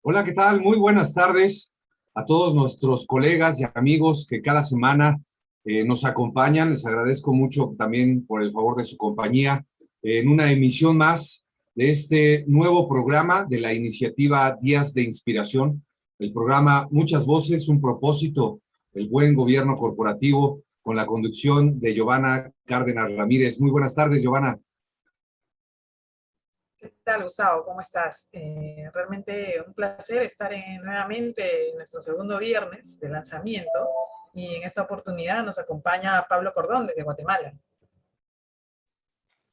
Hola, ¿qué tal? Muy buenas tardes a todos nuestros colegas y amigos que cada semana nos acompañan. Les agradezco mucho también por el favor de su compañía en una emisión más de este nuevo programa de la iniciativa Días de Inspiración, el programa Muchas Voces, un propósito, el buen gobierno corporativo, con la conducción de Giovanna Cárdenas Ramírez. Muy buenas tardes, Giovanna. ¿Qué tal, Gustavo? ¿Cómo estás? Realmente un placer estar nuevamente en nuestro segundo viernes de lanzamiento y en esta oportunidad nos acompaña Pablo Cordón desde Guatemala.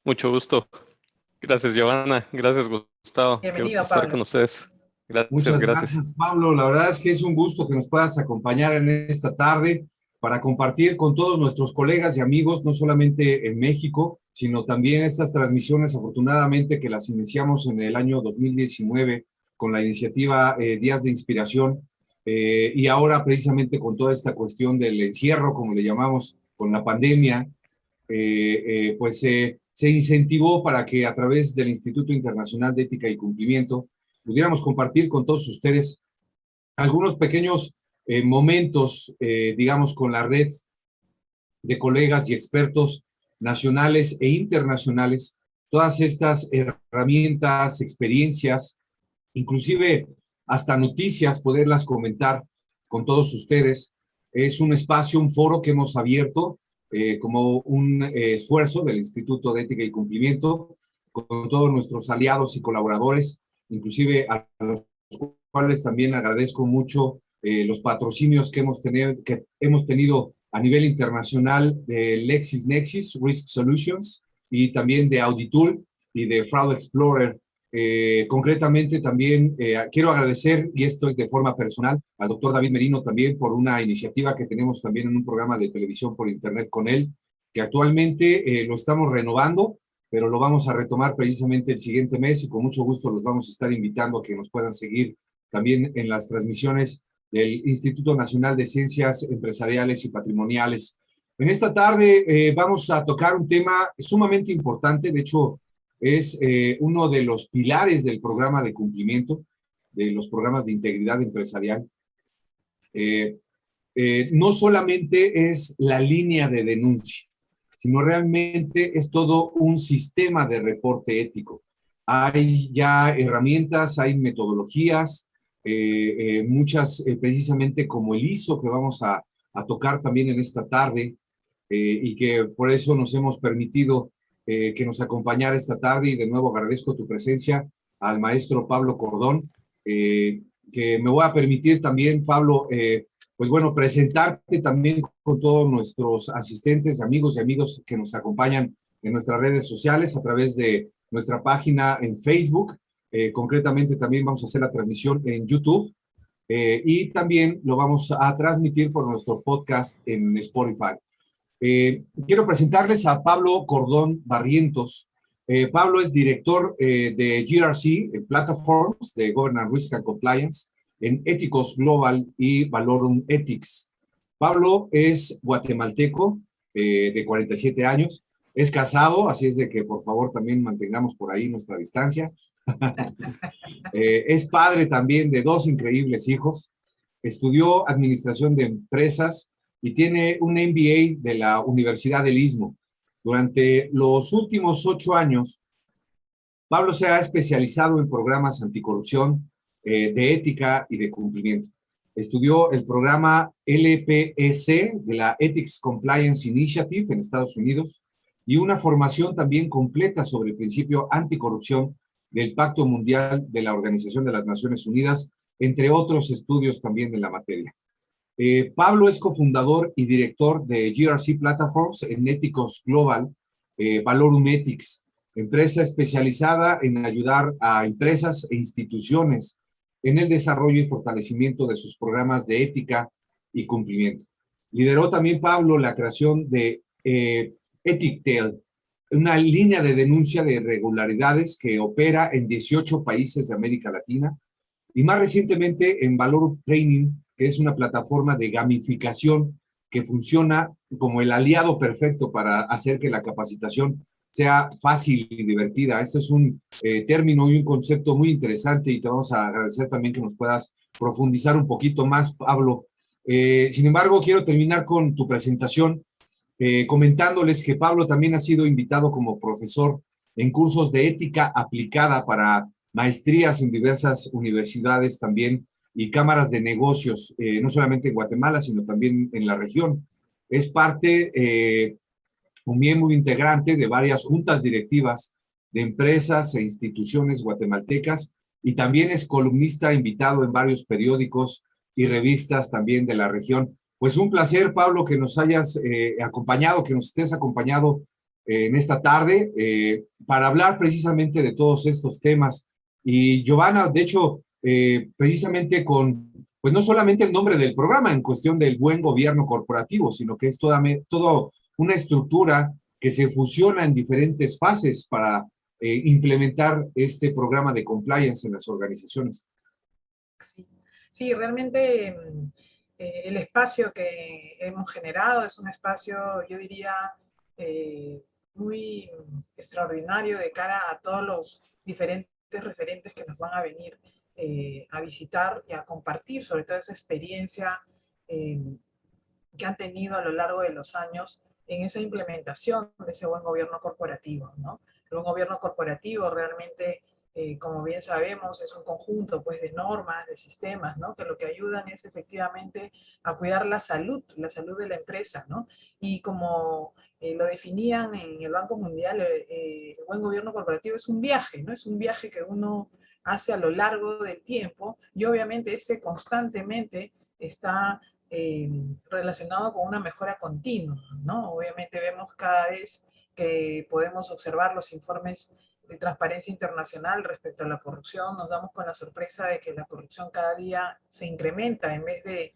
Mucho gusto. Gracias, Giovanna. Gracias, Gustavo. Qué gusto Bienvenido, estar con Pablo. ustedes. Gracias, Muchas gracias. gracias, Pablo. La verdad es que es un gusto que nos puedas acompañar en esta tarde para compartir con todos nuestros colegas y amigos, no solamente en México, sino también estas transmisiones, afortunadamente, que las iniciamos en el año 2019 con la iniciativa Días de Inspiración, y ahora precisamente con toda esta cuestión del encierro, como le llamamos, con la pandemia, se incentivó para que a través del Instituto Internacional de Ética y Cumplimiento pudiéramos compartir con todos ustedes algunos pequeños momentos, digamos, con la red de colegas y expertos nacionales e internacionales, todas estas herramientas, experiencias, inclusive hasta noticias, poderlas comentar con todos ustedes. Es un espacio, un foro que hemos abierto como un esfuerzo del Instituto de Ética y Cumplimiento con todos nuestros aliados y colaboradores, inclusive a los cuales también agradezco mucho los patrocinios que hemos tenido a nivel internacional de LexisNexis Risk Solutions y también de Auditool y de Fraud Explorer. Concretamente también quiero agradecer, y esto es de forma personal, al doctor David Merino también por una iniciativa que tenemos también en un programa de televisión por internet con él, que actualmente lo estamos renovando, pero lo vamos a retomar precisamente el siguiente mes y con mucho gusto los vamos a estar invitando a que nos puedan seguir también en las transmisiones del Instituto Nacional de Ciencias Empresariales y Patrimoniales. En esta tarde vamos a tocar un tema sumamente importante, de hecho es uno de los pilares del programa de cumplimiento, de los programas de integridad empresarial. No solamente es la línea de denuncia, sino realmente es todo un sistema de reporte ético. Hay ya herramientas, hay metodologías, muchas precisamente como el ISO que vamos a tocar también en esta tarde, y que por eso nos hemos permitido que nos acompañara esta tarde, y de nuevo agradezco tu presencia al maestro Pablo Cordón, que me voy a permitir también, Pablo, pues bueno, presentarte también con todos nuestros asistentes, amigos y amigos que nos acompañan en nuestras redes sociales a través de nuestra página en Facebook. Concretamente también vamos a hacer la transmisión en YouTube, y también lo vamos a transmitir por nuestro podcast en Spotify. Quiero presentarles a Pablo Cordón Barrientos. Pablo es director de GRC, Platforms de Governance Risk and Compliance, en Éticos Global y Valorum Ethics. Pablo es guatemalteco, de 47 años, es casado, así es de que por favor también mantengamos por ahí nuestra distancia. Es padre también de dos increíbles hijos, estudió administración de empresas y tiene un MBA de la Universidad del Istmo. Durante los últimos 8 años, Pablo se ha especializado en programas anticorrupción, de ética y de cumplimiento. Estudió el programa LPEC de la Ethics Compliance Initiative en Estados Unidos y una formación también completa sobre el principio anticorrupción del Pacto Mundial de la Organización de las Naciones Unidas, entre otros estudios también en la materia. Pablo es cofundador y director de GRC Platforms en Éticos Global, Valorum Ethics, empresa especializada en ayudar a empresas e instituciones en el desarrollo y fortalecimiento de sus programas de ética y cumplimiento. Lideró también Pablo la creación de EthicTel, una línea de denuncia de irregularidades que opera en 18 países de América Latina, y más recientemente en Valor Training, que es una plataforma de gamificación que funciona como el aliado perfecto para hacer que la capacitación sea fácil y divertida. Esto es un término y un concepto muy interesante y te vamos a agradecer también que nos puedas profundizar un poquito más, Pablo. Sin embargo, quiero terminar con tu presentación comentándoles que Pablo también ha sido invitado como profesor en cursos de ética aplicada para maestrías en diversas universidades también y cámaras de negocios, no solamente en Guatemala, sino también en la región. Es parte, un miembro integrante de varias juntas directivas de empresas e instituciones guatemaltecas y también es columnista invitado en varios periódicos y revistas también de la región. Pues un placer, Pablo, que nos hayas acompañado, que nos estés acompañado en esta tarde para hablar precisamente de todos estos temas. Y Giovanna, de hecho, precisamente con, pues no solamente el nombre del programa en cuestión del buen gobierno corporativo, sino que es todo una estructura que se fusiona en diferentes fases para implementar este programa de compliance en las organizaciones. Sí, sí, realmente el espacio que hemos generado es un espacio, yo diría, muy extraordinario de cara a todos los diferentes referentes que nos van a venir a visitar y a compartir sobre todo esa experiencia eh, que han tenido a lo largo de los años en esa implementación de ese buen gobierno corporativo, ¿no? El buen gobierno corporativo realmente, como bien sabemos, es un conjunto pues, de normas, de sistemas, ¿no? Que lo que ayudan es efectivamente a cuidar la salud de la empresa, ¿no? Y como lo definían en el Banco Mundial, el buen gobierno corporativo es un viaje, ¿no? Es un viaje que uno hace a lo largo del tiempo y obviamente ese constantemente está relacionado con una mejora continua, ¿no? Obviamente vemos cada vez que podemos observar los informes de Transparencia Internacional respecto a la corrupción, nos damos con la sorpresa de que la corrupción cada día se incrementa en vez de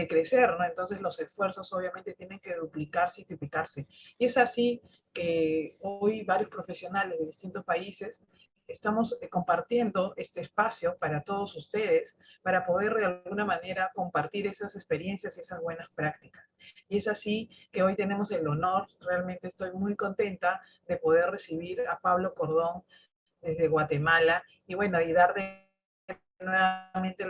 crecer, ¿no? Entonces los esfuerzos obviamente tienen que duplicarse y triplicarse. Y es así que hoy varios profesionales de distintos países estamos compartiendo este espacio para todos ustedes, para poder de alguna manera compartir esas experiencias y esas buenas prácticas. Y es así que hoy tenemos el honor, realmente estoy muy contenta de poder recibir a Pablo Cordón desde Guatemala y bueno, y darle nuevamente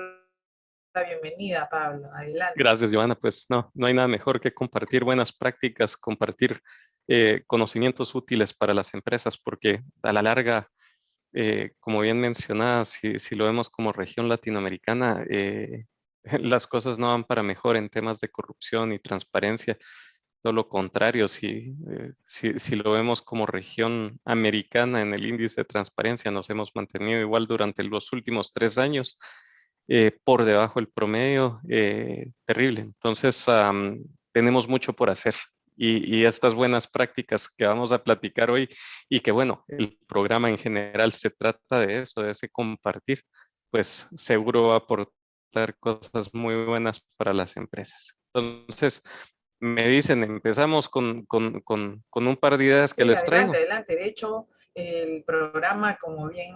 la bienvenida, Pablo. Adelante. Gracias, Giovanna. Pues no hay nada mejor que compartir buenas prácticas, compartir conocimientos útiles para las empresas, porque a la larga, como bien mencionaba, si lo vemos como región latinoamericana, las cosas no van para mejor en temas de corrupción y transparencia. Todo lo contrario, si lo vemos como región americana en el índice de transparencia, nos hemos mantenido igual durante los últimos 3 años, por debajo del promedio, terrible. Entonces, tenemos mucho por hacer. Y estas buenas prácticas que vamos a platicar hoy, y que bueno, el programa en general se trata de eso, de ese compartir, pues seguro va a aportar cosas muy buenas para las empresas. Entonces, me dicen, empezamos con un par de ideas que Sí, les adelante, traigo. adelante. De hecho, el programa, como bien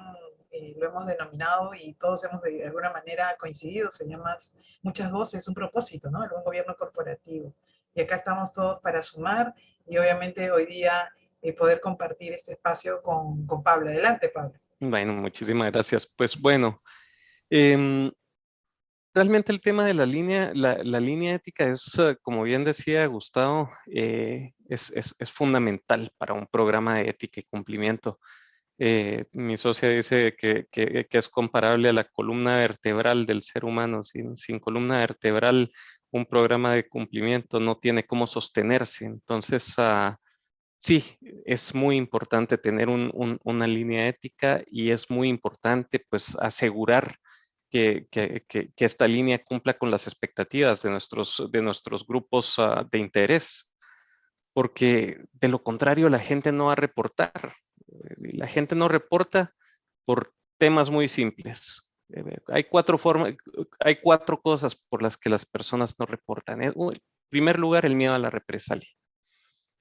lo hemos denominado y todos hemos de alguna manera coincidido, se llama Muchas Voces, un propósito, ¿no? El buen gobierno corporativo. Y acá estamos todos para sumar y obviamente hoy día poder compartir este espacio con Pablo. Adelante, Pablo. Bueno, muchísimas gracias. Pues bueno, em, realmente el tema de la línea ética es, como bien decía Gustavo, es fundamental para un programa de ética y cumplimiento. Mi socia dice que es comparable a la columna vertebral del ser humano. Sin columna vertebral, un programa de cumplimiento no tiene cómo sostenerse. Entonces, sí, es muy importante tener una línea ética y es muy importante pues asegurar que esta línea cumpla con las expectativas de nuestros grupos de interés, porque de lo contrario la gente no va a reportar. La gente no reporta por temas muy simples. Hay cuatro cosas por las que las personas no reportan. En primer lugar, el miedo a la represalia.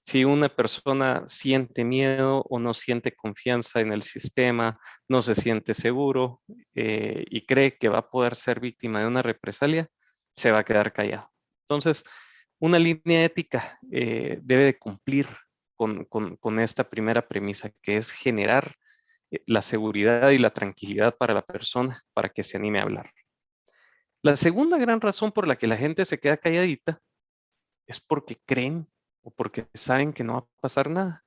Si una persona siente miedo o no siente confianza en el sistema, no se siente seguro y cree que va a poder ser víctima de una represalia, se va a quedar callado. Entonces, una línea ética debe de cumplir con esta primera premisa, que es generar la seguridad y la tranquilidad para la persona para que se anime a hablar. La segunda gran razón por la que la gente se queda calladita es porque creen o porque saben que no va a pasar nada.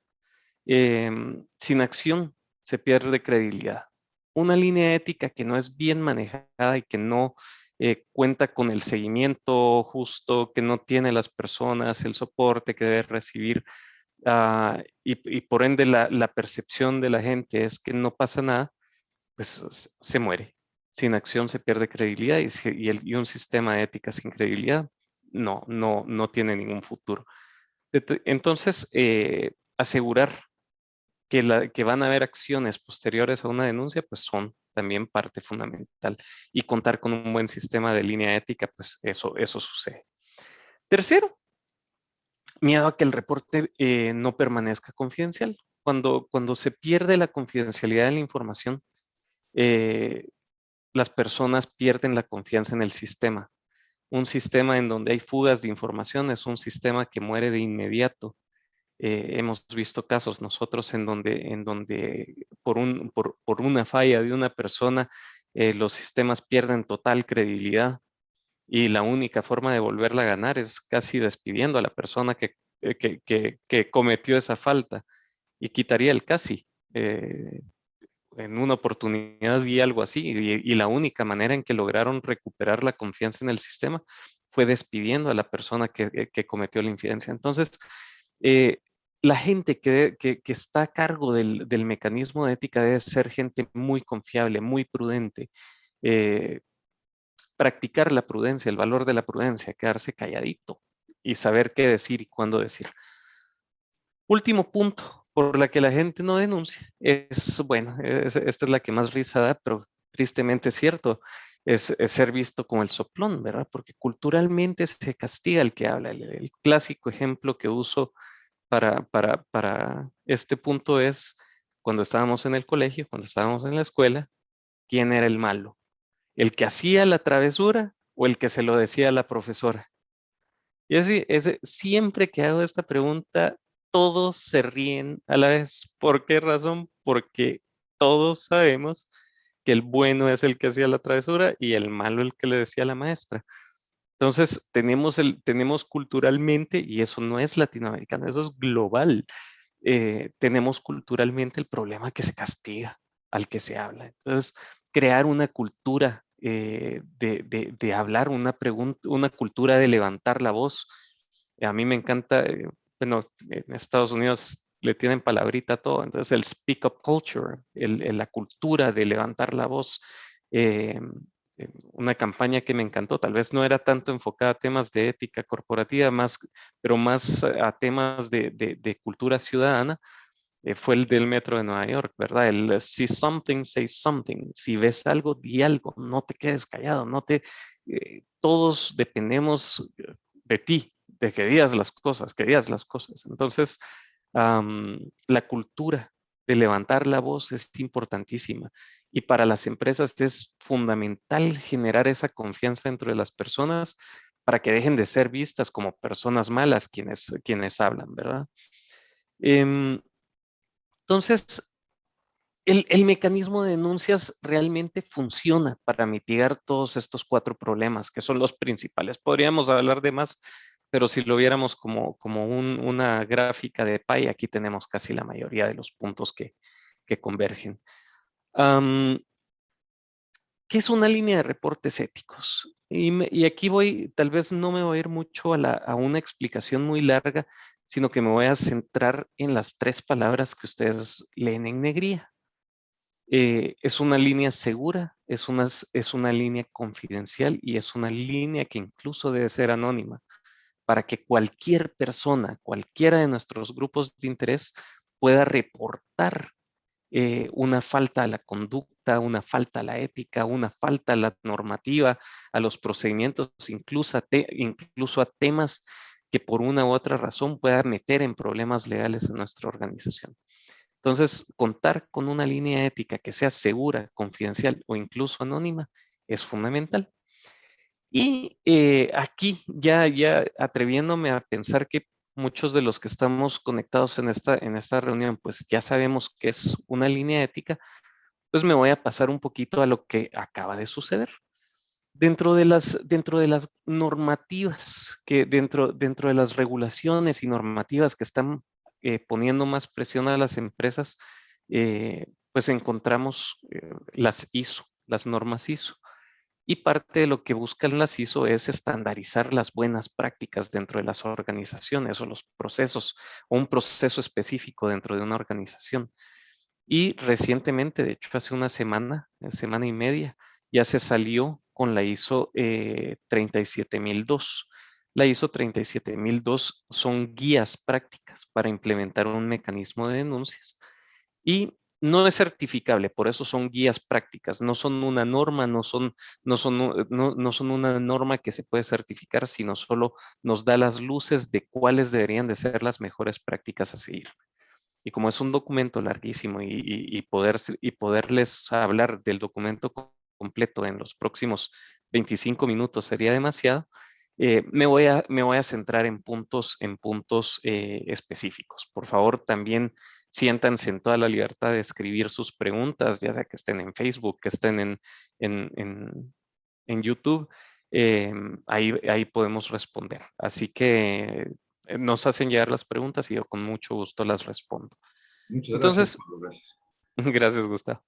Sin acción se pierde credibilidad. Una línea ética que no es bien manejada y que no cuenta con el seguimiento justo, que no tiene las personas, el soporte que debe recibir, y por ende la percepción de la gente es que no pasa nada, pues se muere. Sin acción se pierde credibilidad y un sistema de ética sin credibilidad no tiene ningún futuro. Entonces, asegurar que van a haber acciones posteriores a una denuncia, pues son también parte fundamental. Y contar con un buen sistema de línea ética, pues eso sucede. Tercero, miedo a que el reporte no permanezca confidencial. Cuando se pierde la confidencialidad de la información, las personas pierden la confianza en el sistema. Un sistema en donde hay fugas de información es un sistema que muere de inmediato. Hemos visto casos nosotros en donde por una falla de una persona, los sistemas pierden total credibilidad y la única forma de volverla a ganar es casi despidiendo a la persona que cometió esa falta, y quitaría el casi. En una oportunidad vi algo así y la única manera en que lograron recuperar la confianza en el sistema fue despidiendo a la persona que cometió la incidencia. Entonces, eh, la gente que está a cargo del mecanismo de ética debe ser gente muy confiable, muy prudente, practicar la prudencia, el valor de la prudencia, quedarse calladito y saber qué decir y cuándo decir. Último punto por la que la gente no denuncia es, bueno, esta es la que más risa da, pero tristemente es cierto, es ser visto como el soplón, ¿verdad? Porque culturalmente se castiga el que habla. El clásico ejemplo que uso para este punto es cuando estábamos en el colegio, cuando estábamos en la escuela, ¿quién era el malo? ¿El que hacía la travesura o el que se lo decía a la profesora? Y así, siempre que hago esta pregunta, todos se ríen a la vez. ¿Por qué razón? Porque todos sabemos que el bueno es el que hacía la travesura y el malo el que le decía a la maestra. Entonces, tenemos culturalmente, y eso no es latinoamericano, eso es global, tenemos culturalmente el problema que se castiga al que se habla. Entonces, crear una cultura de hablar, una cultura de levantar la voz. A mí me encanta, bueno, en Estados Unidos le tienen palabrita a todo, entonces el speak up culture, la cultura de levantar la voz. eh, una campaña que me encantó, tal vez no era tanto enfocada a temas de ética corporativa, pero más a temas de cultura ciudadana, fue el del Metro de Nueva York, ¿verdad? El see something, say something. Si ves algo, di algo, no te quedes callado, todos dependemos de ti, de que digas las cosas, que digas las cosas. Entonces, la cultura de levantar la voz es importantísima, y para las empresas es fundamental generar esa confianza entre las personas para que dejen de ser vistas como personas malas quienes hablan, ¿verdad? Entonces, el mecanismo de denuncias realmente funciona para mitigar todos estos 4 problemas, que son los principales. Podríamos hablar de más, pero si lo viéramos como una gráfica de pie, aquí tenemos casi la mayoría de los puntos que convergen. ¿Qué es una línea de reportes éticos? Y aquí tal vez no me voy a ir mucho a una explicación muy larga, sino que me voy a centrar en las 3 palabras que ustedes leen en negrilla. Es una línea segura, es una línea confidencial y es una línea que incluso debe ser anónima para que cualquier persona, cualquiera de nuestros grupos de interés pueda reportar una falta a la conducta, una falta a la ética, una falta a la normativa, a los procedimientos, incluso a temas que por una u otra razón puedan meter en problemas legales a nuestra organización. Entonces, contar con una línea ética que sea segura, confidencial o incluso anónima es fundamental. Y aquí ya atreviéndome a pensar que muchos de los que estamos conectados en esta reunión, pues ya sabemos qué es una línea ética, pues me voy a pasar un poquito a lo que acaba de suceder. Dentro de las normativas, dentro de las regulaciones y normativas que están poniendo más presión a las empresas, pues encontramos las ISO, las normas ISO. Y parte de lo que buscan las ISO es estandarizar las buenas prácticas dentro de las organizaciones o los procesos, o un proceso específico dentro de una organización. Y recientemente, de hecho hace una semana y media, ya se salió con la ISO 37002. La ISO 37002 son guías prácticas para implementar un mecanismo de denuncias y no es certificable, por eso son guías prácticas, no son una norma, no son una norma que se puede certificar, sino solo nos da las luces de cuáles deberían de ser las mejores prácticas a seguir. Y como es un documento larguísimo y poderles hablar del documento completo en los próximos 25 minutos sería demasiado, me voy a centrar en puntos específicos. Por favor, también siéntanse en toda la libertad de escribir sus preguntas, ya sea que estén en Facebook, que estén en YouTube. Ahí podemos responder. Así que nos hacen llegar las preguntas y yo con mucho gusto las respondo. Muchas gracias, Entonces, Pablo, gracias. gracias, Gustavo.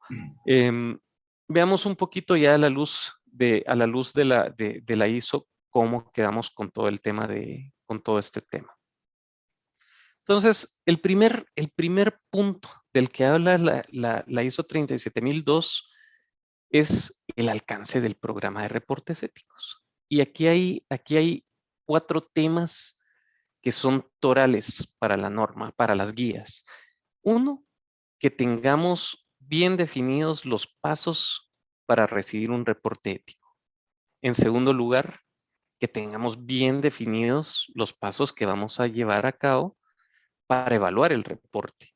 Veamos un poquito ya a la luz de la ISO, cómo quedamos con todo el tema con todo este tema. Entonces, el primer punto del que habla la ISO 37002 es el alcance del programa de reportes éticos. Y aquí hay 4 temas que son torales para la norma, para las guías. Uno, que tengamos bien definidos los pasos para recibir un reporte ético. En segundo lugar, que tengamos bien definidos los pasos que vamos a llevar a cabo para evaluar el reporte.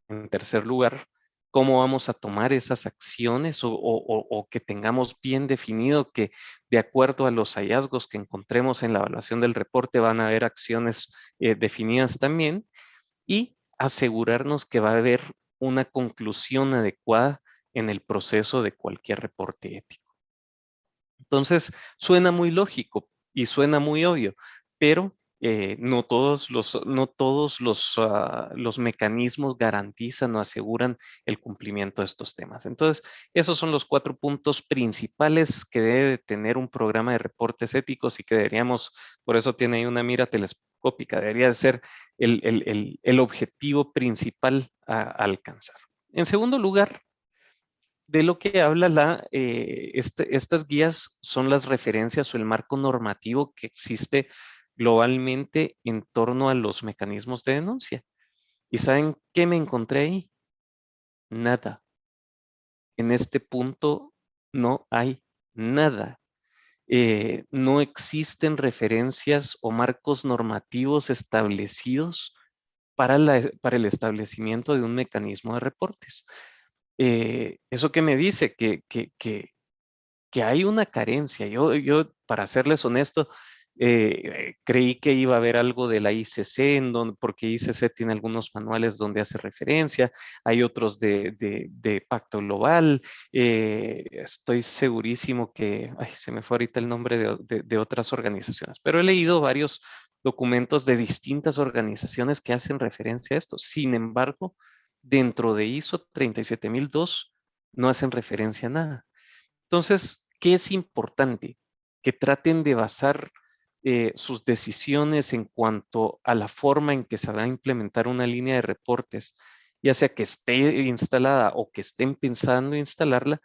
En tercer lugar, cómo vamos a tomar esas acciones o que tengamos bien definido que de acuerdo a los hallazgos que encontremos en la evaluación del reporte van a haber acciones definidas también y asegurarnos que va a haber una conclusión adecuada en el proceso de cualquier reporte ético. Entonces, suena muy lógico y suena muy obvio, pero no todos los mecanismos garantizan o aseguran el cumplimiento de estos temas. Entonces, esos son los 4 puntos principales que debe tener un programa de reportes éticos y que deberíamos, por eso tiene ahí una mira telescópica, debería ser el objetivo principal a alcanzar. En segundo lugar, de lo que habla estas guías son las referencias o el marco normativo que existe globalmente en torno a los mecanismos de denuncia. ¿Y saben qué me encontré ahí? Nada. En este punto no hay nada. No existen referencias o marcos normativos establecidos para el establecimiento de un mecanismo de reportes. ¿Eso qué me dice? Que hay una carencia. Yo, para serles honesto, creí que iba a haber algo de la ICC, porque ICC tiene algunos manuales donde hace referencia, hay otros de Pacto Global. Estoy segurísimo que, ay, se me fue ahorita el nombre de otras organizaciones, pero he leído varios documentos de distintas organizaciones que hacen referencia a esto. Sin embargo, dentro de ISO 37002 no hacen referencia a nada. Entonces, ¿qué es importante? Que traten de basar sus decisiones en cuanto a la forma en que se va a implementar una línea de reportes, ya sea que esté instalada o que estén pensando instalarla,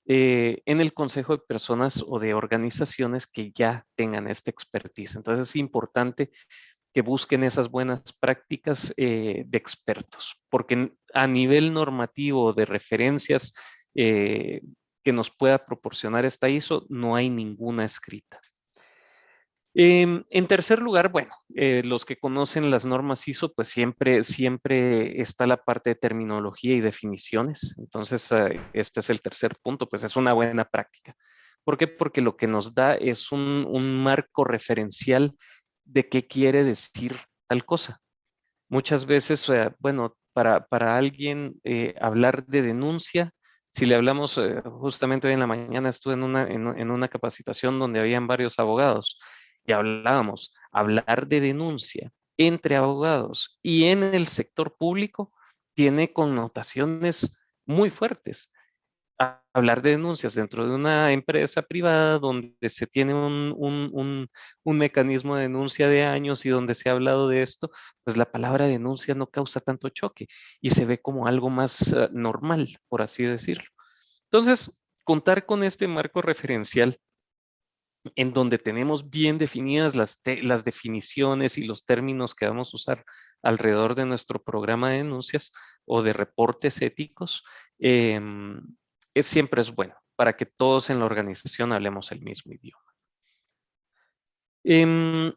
en el consejo de personas o de organizaciones que ya tengan esta expertise. Entonces, es importante que busquen esas buenas prácticas de expertos, porque a nivel normativo de referencias que nos pueda proporcionar esta ISO, no hay ninguna escrita. En tercer lugar, bueno, los que conocen las normas ISO, pues siempre está la parte de terminología y definiciones. Entonces, este es el tercer punto, pues es una buena práctica. ¿Por qué? Porque lo que nos da es un marco referencial de qué quiere decir tal cosa. Muchas veces, bueno, para alguien hablar de denuncia, si le hablamos, justamente hoy en la mañana estuve en una capacitación donde habían varios abogados y hablábamos, hablar de denuncia entre abogados y en el sector público tiene connotaciones muy fuertes. Hablar de denuncias dentro de una empresa privada donde se tiene un mecanismo de denuncia de años y donde se ha hablado de esto, pues la palabra denuncia no causa tanto choque y se ve como algo más normal, por así decirlo. Entonces, contar con este marco referencial en donde tenemos bien definidas las definiciones y los términos que vamos a usar alrededor de nuestro programa de denuncias o de reportes éticos, siempre es bueno para que todos en la organización hablemos el mismo idioma. En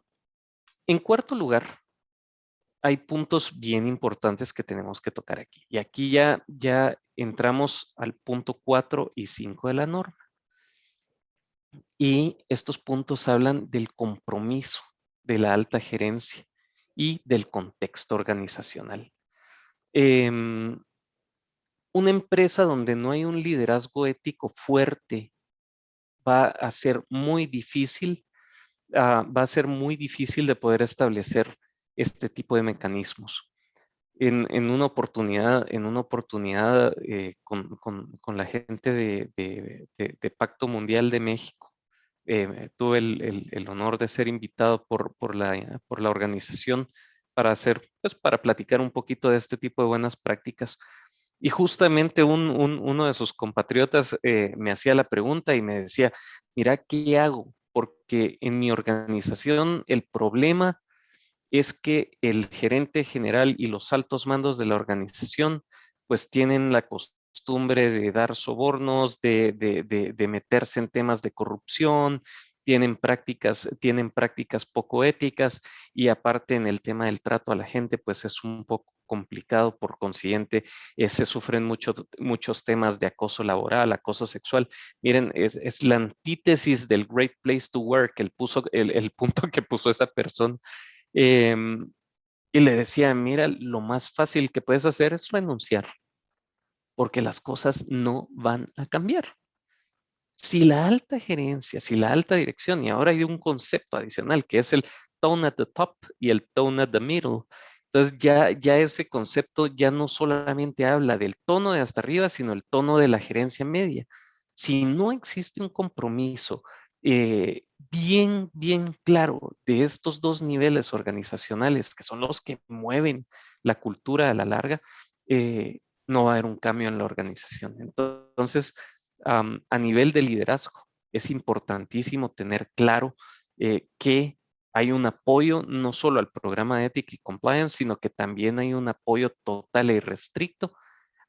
cuarto lugar, hay puntos bien importantes que tenemos que tocar aquí. Y aquí ya entramos al punto 4 y 5 de la norma. Y estos puntos hablan del compromiso de la alta gerencia y del contexto organizacional. Una empresa donde no hay un liderazgo ético fuerte va a ser muy difícil, va a ser muy difícil de poder establecer este tipo de mecanismos. En una oportunidad con la gente de Pacto Mundial de México, tuve el honor de ser invitado por la organización para pues, para platicar un poquito de este tipo de buenas prácticas. Y justamente uno de sus compatriotas me hacía la pregunta y me decía, mira, ¿qué hago? Porque en mi organización el problema es que el gerente general y los altos mandos de la organización pues tienen la costumbre de dar sobornos, de meterse en temas de corrupción, tienen prácticas poco éticas y aparte en el tema del trato a la gente pues es un poco complicado, por consiguiente se sufren muchos temas de acoso laboral, acoso sexual. Miren, es la antítesis del Great Place to Work, el punto que puso esa persona. Y le decía, mira, lo más fácil que puedes hacer es renunciar, porque las cosas no van a cambiar. Si la alta gerencia, si la alta dirección, y ahora hay un concepto adicional que es el tone at the top y el tone at the middle. Entonces ya ese concepto ya no solamente habla del tono de hasta arriba, sino el tono de la gerencia media. Si no existe un compromiso bien claro de estos dos niveles organizacionales, que son los que mueven la cultura a la larga, no va a haber un cambio en la organización. Entonces, a nivel de liderazgo, es importantísimo tener claro que hay un apoyo no solo al programa de ética y compliance, sino que también hay un apoyo total e irrestricto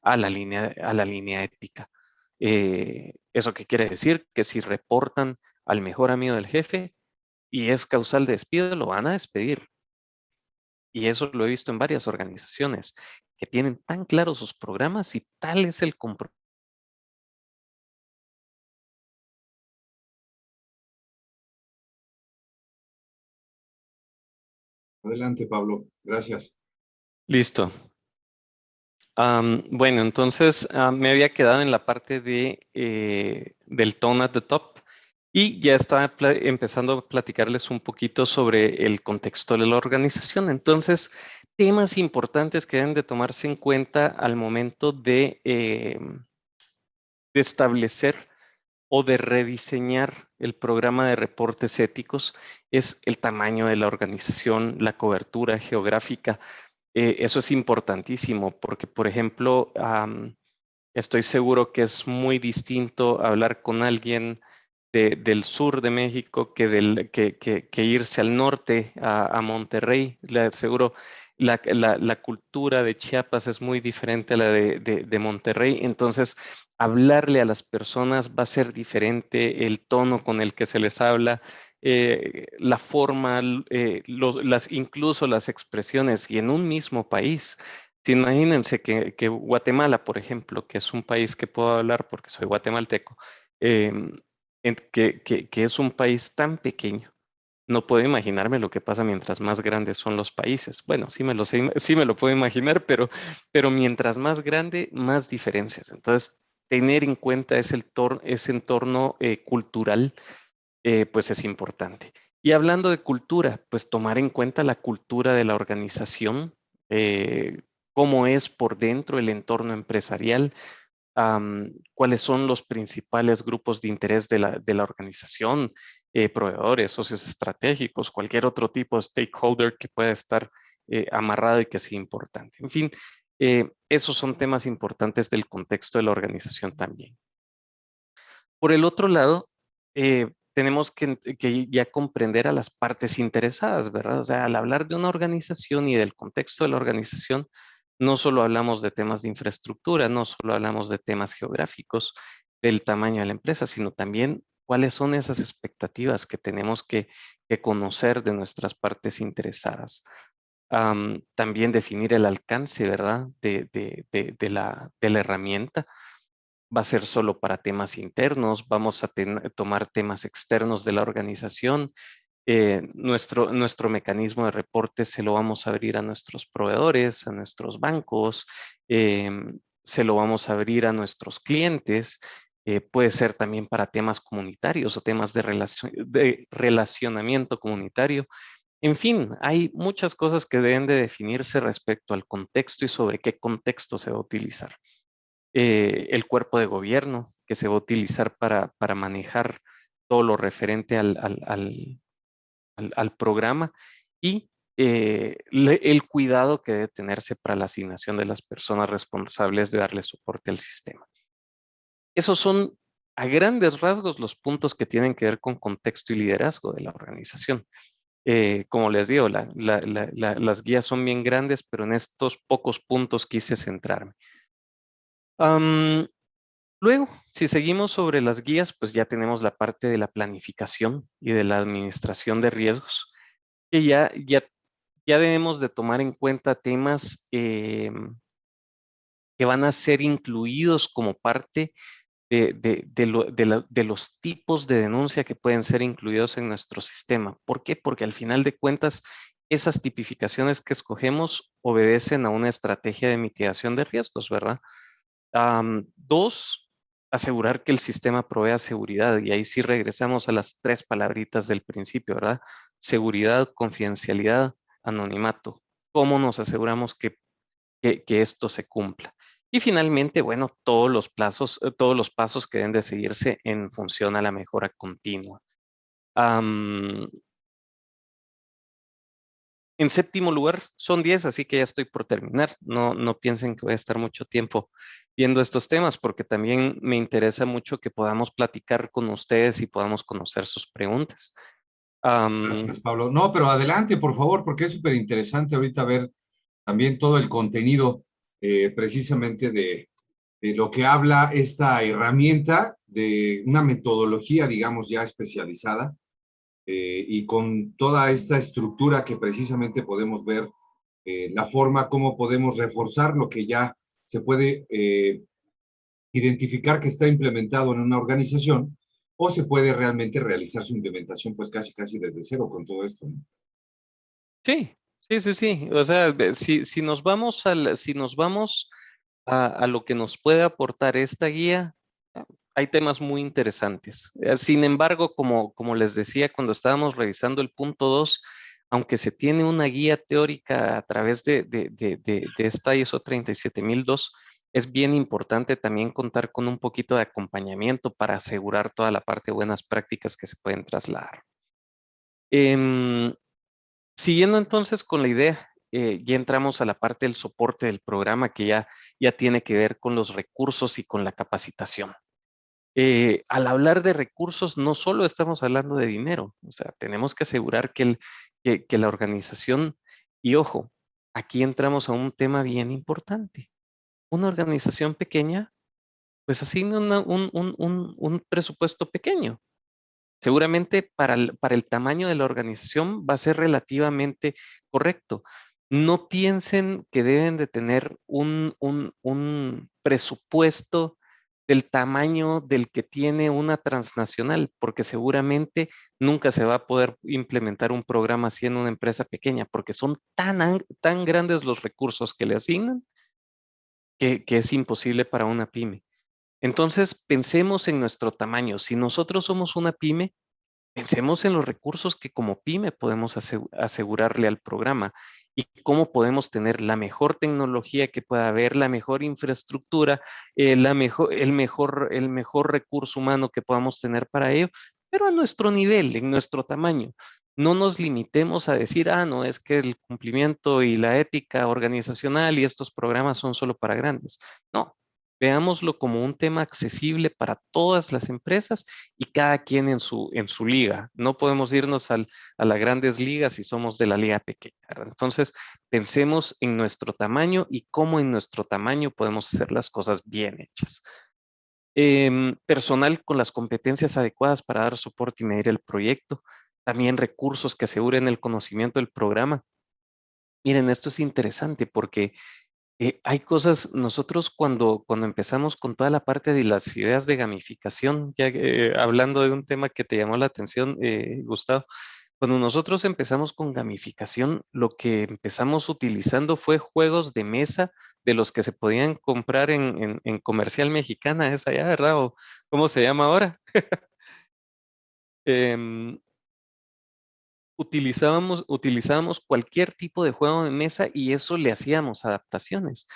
a la línea ética. ¿Eso qué quiere decir? Que si reportan al mejor amigo del jefe y es causal de despido, lo van a despedir. Y eso lo he visto en varias organizaciones que tienen tan claros sus programas y tal es el compromiso. Adelante, Pablo. Gracias. Listo. Bueno, entonces me había quedado en la parte del tone at the top y ya estaba empezando a platicarles un poquito sobre el contexto de la organización. Entonces, temas importantes que deben de tomarse en cuenta al momento de establecer o de rediseñar el programa de reportes éticos es el tamaño de la organización, la cobertura geográfica. Eso es importantísimo porque, por ejemplo, estoy seguro que es muy distinto hablar con alguien del sur de México que irse al norte a Monterrey. Seguro la cultura de Chiapas es muy diferente a la de Monterrey. Entonces, hablarle a las personas va a ser diferente, el tono con el que se les habla, la forma, incluso las expresiones y en un mismo país. Imagínense que Guatemala, por ejemplo, que es un país que puedo hablar porque soy guatemalteco, que es un país tan pequeño No puedo imaginarme lo que pasa mientras más grandes son los países. Bueno, sí me lo puedo imaginar, pero mientras más grande, más diferencias. Entonces, tener en cuenta ese entorno cultural, pues es importante. Y hablando de cultura, pues tomar en cuenta la cultura de la organización, cómo es por dentro el entorno empresarial, cuáles son los principales grupos de interés de la organización, proveedores, socios estratégicos, cualquier otro tipo de stakeholder que pueda estar amarrado y que sea importante. En fin, esos son temas importantes del contexto de la organización también. Por el otro lado, tenemos que ya comprender a las partes interesadas, ¿verdad? O sea, al hablar de una organización y del contexto de la organización, no solo hablamos de temas de infraestructura, no solo hablamos de temas geográficos, del tamaño de la empresa, sino también cuáles son esas expectativas que tenemos que conocer de nuestras partes interesadas. También definir el alcance, ¿verdad? De la herramienta. Va a ser solo para temas internos, vamos a tomar temas externos de la organización. Nuestro mecanismo de reporte se lo vamos a abrir a nuestros proveedores, a nuestros bancos, se lo vamos a abrir a nuestros clientes. Puede ser también para temas comunitarios o temas de relacionamiento comunitario. En fin, hay muchas cosas que deben de definirse respecto al contexto y sobre qué contexto se va a utilizar. El cuerpo de gobierno que se va a utilizar para manejar todo lo referente al programa y el cuidado que debe tenerse para la asignación de las personas responsables de darle soporte al sistema. Esos son a grandes rasgos los puntos que tienen que ver con contexto y liderazgo de la organización. Como les digo, las guías son bien grandes, pero en estos pocos puntos quise centrarme. Luego, si seguimos sobre las guías, pues ya tenemos la parte de la planificación y de la administración de riesgos, que ya debemos de tomar en cuenta temas que van a ser incluidos como parte de los tipos de denuncia que pueden ser incluidos en nuestro sistema. ¿Por qué? Porque al final de cuentas, esas tipificaciones que escogemos obedecen a una estrategia de mitigación de riesgos, ¿verdad? Dos, asegurar que el sistema provea seguridad. Y ahí sí regresamos a las tres palabritas del principio, ¿verdad? Seguridad, confidencialidad, anonimato. ¿Cómo nos aseguramos que esto se cumpla? Y finalmente, bueno, todos los pasos que deben de seguirse en función a la mejora continua. En séptimo lugar, son 10, así que ya estoy por terminar. No piensen que voy a estar mucho tiempo viendo estos temas, porque también me interesa mucho que podamos platicar con ustedes y podamos conocer sus preguntas. Gracias, Pablo. No, pero adelante, por favor, porque es súper interesante ahorita ver también todo el contenido precisamente de lo que habla esta herramienta, de una metodología, digamos, ya especializada y con toda esta estructura que precisamente podemos ver, la forma como podemos reforzar lo que ya se puede identificar que está implementado en una organización o se puede realmente realizar su implementación pues casi desde cero con todo esto, ¿no? Sí, sí. O sea, si nos vamos a lo que nos puede aportar esta guía, hay temas muy interesantes. Sin embargo, como les decía cuando estábamos revisando el punto 2, aunque se tiene una guía teórica a través de esta ISO 37002, es bien importante también contar con un poquito de acompañamiento para asegurar toda la parte de buenas prácticas que se pueden trasladar. Siguiendo entonces con la idea, ya entramos a la parte del soporte del programa que ya tiene que ver con los recursos y con la capacitación. Al hablar de recursos, no solo estamos hablando de dinero, o sea, tenemos que asegurar que la organización, y ojo, aquí entramos a un tema bien importante. Una organización pequeña, pues asigna un presupuesto pequeño. Seguramente para el tamaño de la organización va a ser relativamente correcto. No piensen que deben de tener un presupuesto del tamaño del que tiene una transnacional, porque seguramente nunca se va a poder implementar un programa así en una empresa pequeña, porque son tan grandes los recursos que le asignan que es imposible para una pyme. Entonces, pensemos en nuestro tamaño. Si nosotros somos una pyme, pensemos en los recursos que como pyme podemos asegurarle al programa y cómo podemos tener la mejor tecnología que pueda haber, la mejor infraestructura, el mejor recurso humano que podamos tener para ello, pero a nuestro nivel, en nuestro tamaño. No nos limitemos a decir, no, es que el cumplimiento y la ética organizacional y estos programas son solo para grandes. No, veámoslo como un tema accesible para todas las empresas y cada quien en su liga. No podemos irnos a las grandes ligas si somos de la liga pequeña. Entonces, pensemos en nuestro tamaño y cómo en nuestro tamaño podemos hacer las cosas bien hechas. Personal con las competencias adecuadas para dar soporte y medir el proyecto. También recursos que aseguren el conocimiento del programa. Miren, esto es interesante porque hay cosas, nosotros cuando empezamos con toda la parte de las ideas de gamificación, ya hablando de un tema que te llamó la atención, Gustavo, cuando nosotros empezamos con gamificación, lo que empezamos utilizando fue juegos de mesa de los que se podían comprar en Comercial Mexicana, es allá, ¿verdad? ¿O cómo se llama ahora? Em, utilizábamos cualquier tipo de juego de mesa y eso le hacíamos adaptaciones.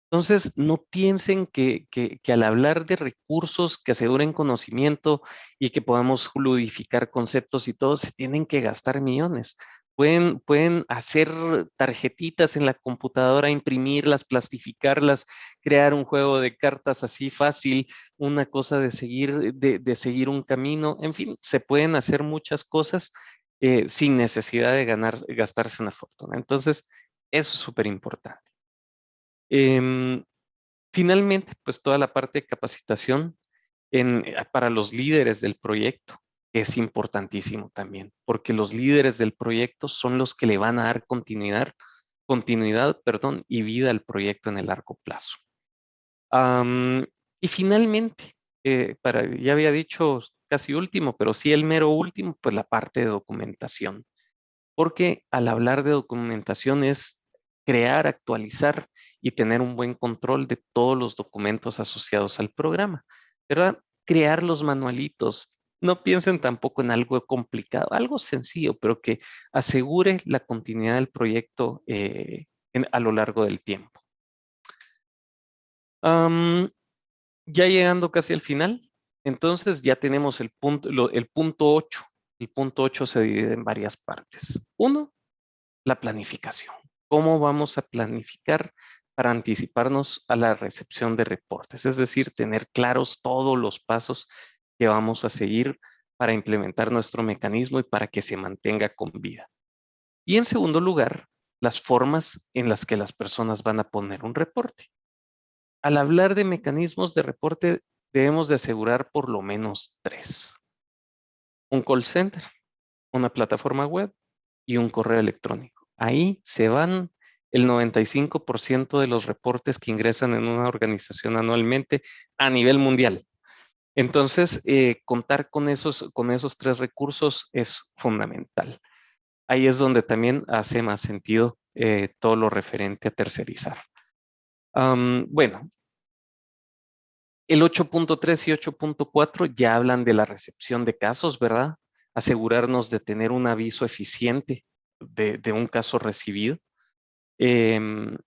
Entonces, no piensen que al hablar de recursos que aseguren conocimiento y que podamos ludificar conceptos y todo, se tienen que gastar millones. Pueden hacer tarjetitas en la computadora, imprimirlas, plastificarlas, crear un juego de cartas así fácil, una cosa de seguir un camino. En fin, se pueden hacer muchas cosas sin necesidad de gastarse una fortuna. Entonces, eso es súper importante. Em, Finalmente, pues toda la parte de capacitación para los líderes del proyecto es importantísimo también, porque los líderes del proyecto son los que le van a dar continuidad, perdón, y vida al proyecto en el largo plazo. Y finalmente, ya había dicho casi último, pero sí el mero último, pues la parte de documentación, porque al hablar de documentación es crear, actualizar y tener un buen control de todos los documentos asociados al programa, ¿verdad? Crear los manualitos. No piensen tampoco en algo complicado, algo sencillo, pero que asegure la continuidad del proyecto a lo largo del tiempo. Ya llegando casi al final, entonces ya tenemos el punto 8. El punto 8 se divide en varias partes. Uno, la planificación. ¿Cómo vamos a planificar para anticiparnos a la recepción de reportes? Es decir, tener claros todos los pasos que vamos a seguir para implementar nuestro mecanismo y para que se mantenga con vida. Y en segundo lugar, las formas en las que las personas van a poner un reporte. Al hablar de mecanismos de reporte, debemos de asegurar por lo menos 3. Un call center, una plataforma web y un correo electrónico. Ahí se van el 95% de los reportes que ingresan en una organización anualmente a nivel mundial. Entonces, contar con esos 3 recursos es fundamental. Ahí es donde también hace más sentido todo lo referente a tercerizar. Bueno, el 8.3 y 8.4 ya hablan de la recepción de casos, ¿verdad? Asegurarnos de tener un aviso eficiente de un caso recibido. En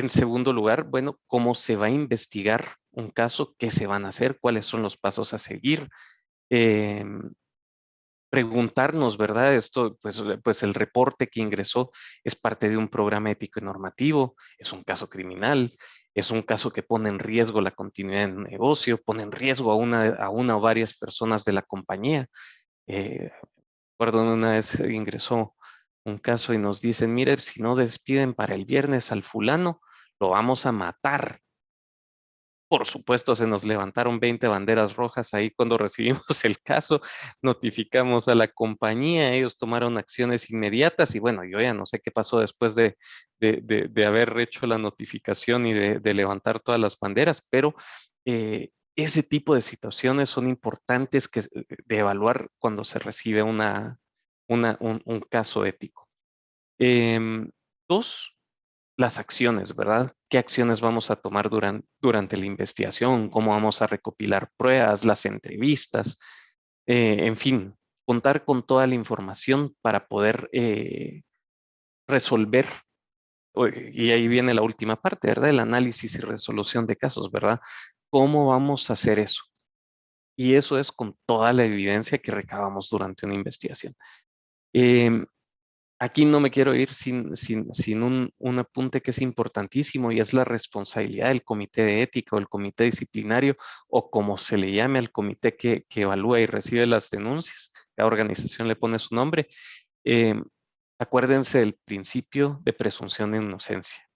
segundo lugar, bueno, cómo se va a investigar un caso, qué se van a hacer, cuáles son los pasos a seguir. Preguntarnos, ¿verdad? Esto, pues el reporte que ingresó es parte de un programa ético y normativo, es un caso criminal, es un caso que pone en riesgo la continuidad del negocio, pone en riesgo a una o varias personas de la compañía. Recuerdo una vez ingresó un caso y nos dicen, mire, si no despiden para el viernes al fulano, lo vamos a matar. Por supuesto, se nos levantaron 20 banderas rojas ahí cuando recibimos el caso, notificamos a la compañía, ellos tomaron acciones inmediatas y bueno, yo ya no sé qué pasó después de haber hecho la notificación y de levantar todas las banderas, pero ese tipo de situaciones son importantes de evaluar cuando se recibe un caso ético. Dos, las acciones, ¿verdad? ¿Qué acciones vamos a tomar durante la investigación? ¿Cómo vamos a recopilar pruebas, las entrevistas? En fin, contar con toda la información para poder resolver. Y ahí viene la última parte, ¿verdad? El análisis y resolución de casos, ¿verdad? ¿Cómo vamos a hacer eso? Y eso es con toda la evidencia que recabamos durante una investigación. Eh, Aquí no me quiero ir sin un apunte que es importantísimo y es la responsabilidad del comité de ética o el comité disciplinario o como se le llame al comité que evalúa y recibe las denuncias. Cada organización le pone su nombre. Eh, Acuérdense del principio de presunción de inocencia.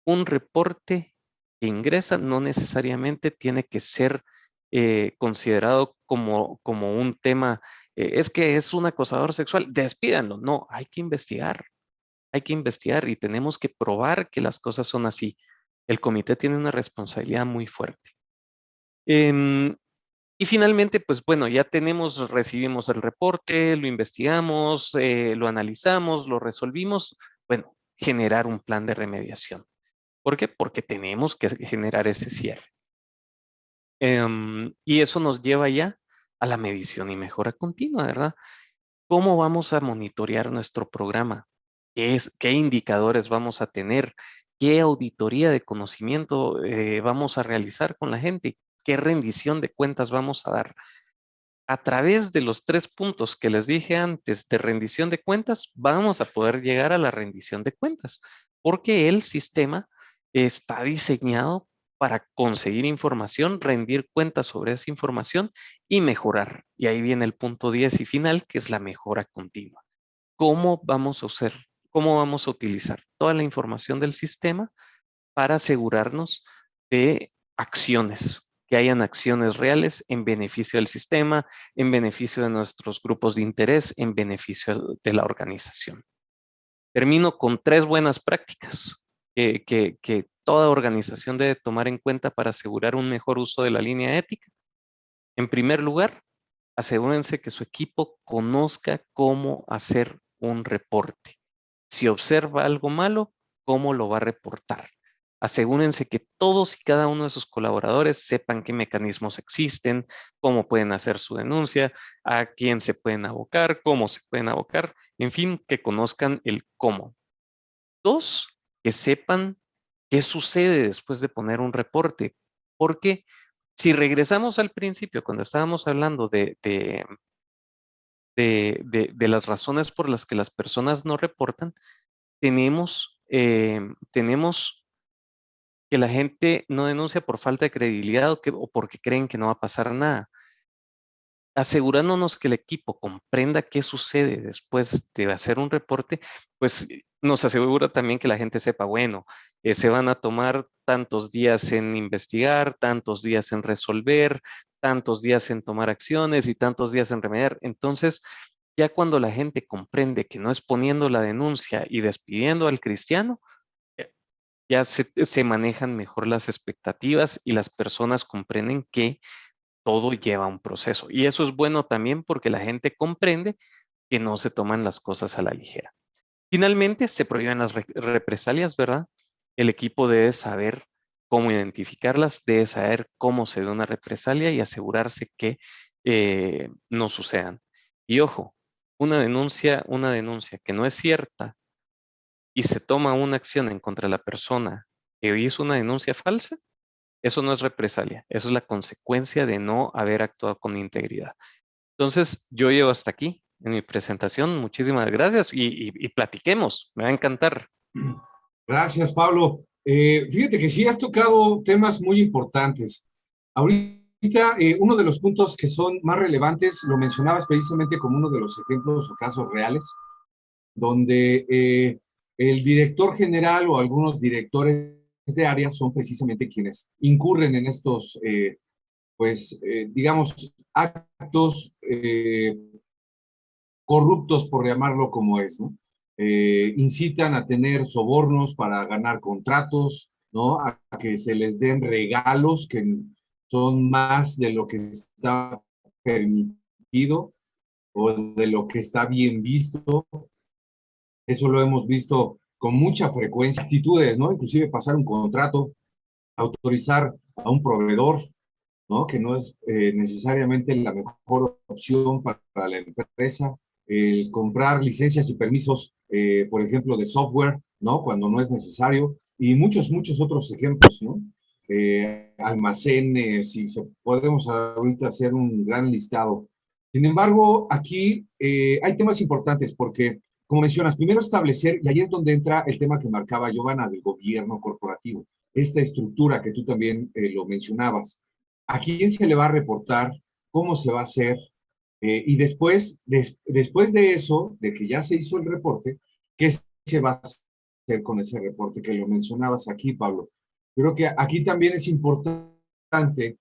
Un reporte que ingresa no necesariamente tiene que ser considerado como un tema, es que es un acosador sexual, despídanlo. No, hay que investigar y tenemos que probar que las cosas son así. El comité tiene una responsabilidad muy fuerte. Em, y finalmente, pues bueno, ya recibimos el reporte, lo investigamos, lo analizamos, lo resolvimos. Bueno, generar un plan de remediación. ¿Por qué? Porque tenemos que generar ese cierre. Y eso nos lleva ya a la medición y mejora continua, ¿verdad? ¿Cómo vamos a monitorear nuestro programa? ¿Qué indicadores vamos a tener? ¿Qué auditoría de conocimiento vamos a realizar con la gente? ¿Qué rendición de cuentas vamos a dar? A través de los 3 puntos que les dije antes de rendición de cuentas, vamos a poder llegar a la rendición de cuentas, porque el sistema está diseñado para conseguir información, rendir cuentas sobre esa información y mejorar. Y ahí viene el punto 10 y final, que es la mejora continua. ¿Cómo vamos a hacer? ¿Cómo vamos a utilizar toda la información del sistema para asegurarnos de acciones, que hayan acciones reales en beneficio del sistema, en beneficio de nuestros grupos de interés, en beneficio de la organización? Termino con 3 buenas prácticas que toda organización debe tomar en cuenta para asegurar un mejor uso de la línea ética. En primer lugar, asegúrense que su equipo conozca cómo hacer un reporte. Si observa algo malo, ¿cómo lo va a reportar? Asegúrense que todos y cada uno de sus colaboradores sepan qué mecanismos existen, cómo pueden hacer su denuncia, a quién se pueden abocar, cómo se pueden abocar, en fin, que conozcan el cómo. 2, que sepan qué sucede después de poner un reporte, porque si regresamos al principio, cuando estábamos hablando de las razones por las que las personas no reportan, tenemos que la gente no denuncia por falta de credibilidad o porque creen que no va a pasar nada. Asegurándonos que el equipo comprenda qué sucede después de hacer un reporte, pues nos asegura también que la gente sepa, bueno, se van a tomar tantos días en investigar, tantos días en resolver, tantos días en tomar acciones y tantos días en remediar. Entonces, ya cuando la gente comprende que no es poniendo la denuncia y despidiendo al cristiano, ya se manejan mejor las expectativas y las personas comprenden que todo lleva un proceso. Y eso es bueno también porque la gente comprende que no se toman las cosas a la ligera. Finalmente, se prohíben las represalias, ¿verdad? El equipo debe saber cómo identificarlas, debe saber cómo se da una represalia y asegurarse que no sucedan. Y ojo, una denuncia que no es cierta y se toma una acción en contra de la persona que hizo una denuncia falsa, eso no es represalia, eso es la consecuencia de no haber actuado con integridad. Entonces, yo llego hasta aquí en mi presentación. Muchísimas gracias y platiquemos. Me va a encantar. Gracias, Pablo. Fíjate que sí has tocado temas muy importantes. Ahorita, uno de los puntos que son más relevantes, lo mencionabas precisamente como uno de los ejemplos o casos reales, donde el director general o algunos directores de áreas son precisamente quienes incurren en estos, digamos, actos corruptos, por llamarlo como es, ¿no? Incitan a tener sobornos para ganar contratos, ¿no? A que se les den regalos que son más de lo que está permitido o de lo que está bien visto. Eso lo hemos visto con mucha frecuencia. Actitudes, ¿no? Inclusive pasar un contrato, autorizar a un proveedor, ¿no? Que no es necesariamente la mejor opción para la empresa. El comprar licencias y permisos, por ejemplo, de software, ¿no? Cuando no es necesario. Y muchos otros ejemplos, ¿no? Almacenes, y podemos ahorita hacer un gran listado. Sin embargo, aquí hay temas importantes porque, como mencionas, primero establecer, y ahí es donde entra el tema que marcaba Giovanna del gobierno corporativo, esta estructura que tú también lo mencionabas. ¿A quién se le va a reportar? ¿Cómo se va a hacer? Y después de eso, de que ya se hizo el reporte, ¿qué se va a hacer con ese reporte que lo mencionabas aquí, Pablo? Creo que aquí también es importante,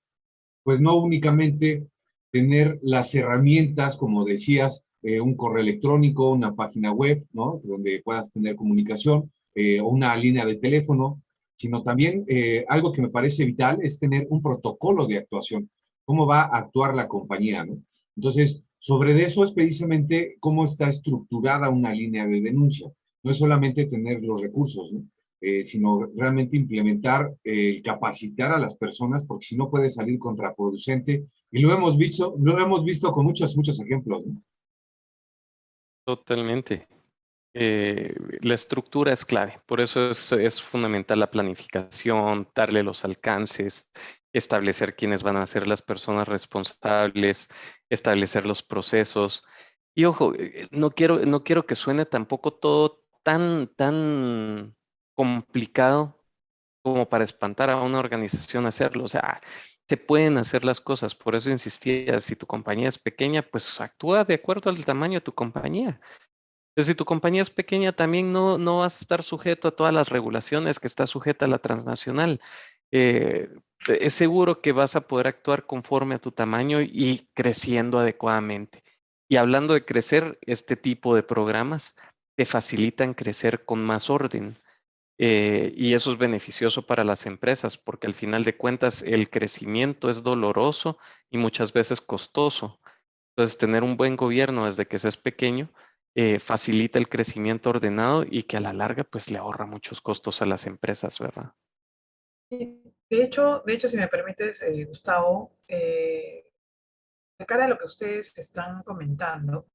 pues no únicamente tener las herramientas, como decías, un correo electrónico, una página web, ¿no? Donde puedas tener comunicación, o una línea de teléfono, sino también algo que me parece vital es tener un protocolo de actuación. ¿Cómo va a actuar la compañía, no? Entonces, sobre eso es precisamente cómo está estructurada una línea de denuncia. No es solamente tener los recursos, ¿no? Sino realmente implementar, capacitar a las personas, porque si no puede salir contraproducente. Y lo hemos visto con muchos ejemplos, ¿no? Totalmente. La estructura es clave, por eso es fundamental la planificación, darle los alcances, establecer quiénes van a ser las personas responsables, establecer los procesos. Y ojo, no quiero que suene tampoco todo tan complicado como para espantar a una organización hacerlo. O sea, se pueden hacer las cosas, por eso insistía, si tu compañía es pequeña, pues actúa de acuerdo al tamaño de tu compañía. Entonces, si tu compañía es pequeña, también no vas a estar sujeto a todas las regulaciones que está sujeta la transnacional. Eh, es seguro que vas a poder actuar conforme a tu tamaño y creciendo adecuadamente. Y hablando de crecer, este tipo de programas te facilitan crecer con más orden. Y eso es beneficioso para las empresas porque al final de cuentas el crecimiento es doloroso y muchas veces costoso. Entonces, tener un buen gobierno desde que seas pequeño facilita el crecimiento ordenado y que a la larga pues le ahorra muchos costos a las empresas, ¿verdad? De hecho, si me permites, Gustavo, de cara a lo que ustedes están comentando,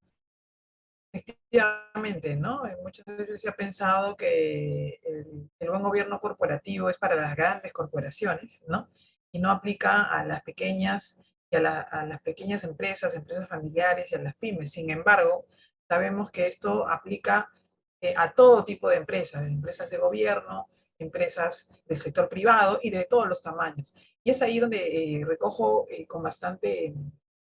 efectivamente, ¿no? Muchas veces se ha pensado que el buen gobierno corporativo es para las grandes corporaciones, ¿no? Y no aplica a las pequeñas y a las pequeñas empresas, empresas familiares y a las pymes. Sin embargo, sabemos que esto aplica a todo tipo de empresas, empresas de gobierno, empresas del sector privado y de todos los tamaños. Y es ahí donde recojo con bastante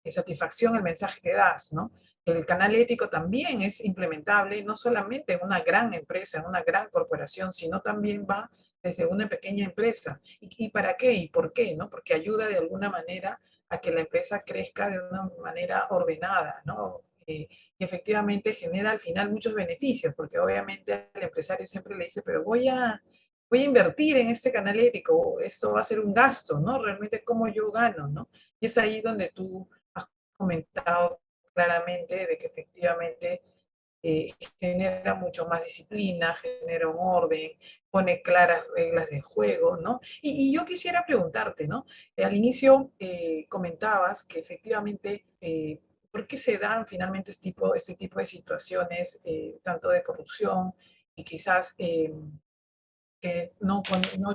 satisfacción el mensaje que das, ¿no? El canal ético también es implementable no solamente en una gran empresa, en una gran corporación, sino también va desde una pequeña empresa. ¿Y para qué? ¿Y por qué? ¿No? Porque ayuda de alguna manera a que la empresa crezca de una manera ordenada, ¿no? Y efectivamente genera al final muchos beneficios, porque obviamente el empresario siempre le dice, pero voy a invertir en este canal ético, esto va a ser un gasto, ¿no? Realmente cómo yo gano, ¿no? Y es ahí donde tú has comentado claramente de que efectivamente eh, genera mucho más disciplina, genera un orden, pone claras reglas de juego, ¿no? Y yo quisiera preguntarte, ¿no? Al inicio comentabas que efectivamente, ¿por qué se dan finalmente este tipo de situaciones, tanto de corrupción y quizás que no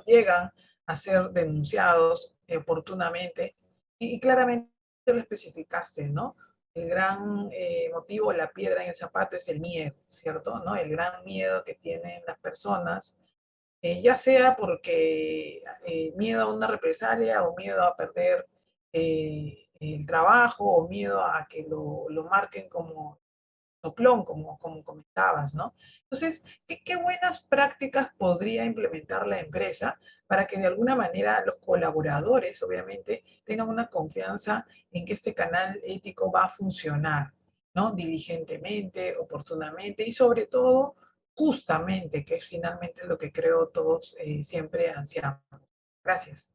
llegan a ser denunciados oportunamente? Y claramente lo especificaste, ¿no? El gran motivo, la piedra en el zapato es el miedo, ¿cierto? ¿No? El gran miedo que tienen las personas, ya sea porque miedo a una represalia o miedo a perder el trabajo o miedo a que lo marquen como soplón, como comentabas, ¿no? Entonces, ¿qué buenas prácticas podría implementar la empresa para que de alguna manera los colaboradores, obviamente, tengan una confianza en que este canal ético va a funcionar, ¿no? Diligentemente, oportunamente y sobre todo, justamente, que es finalmente lo que creo todos siempre ansiamos. Gracias.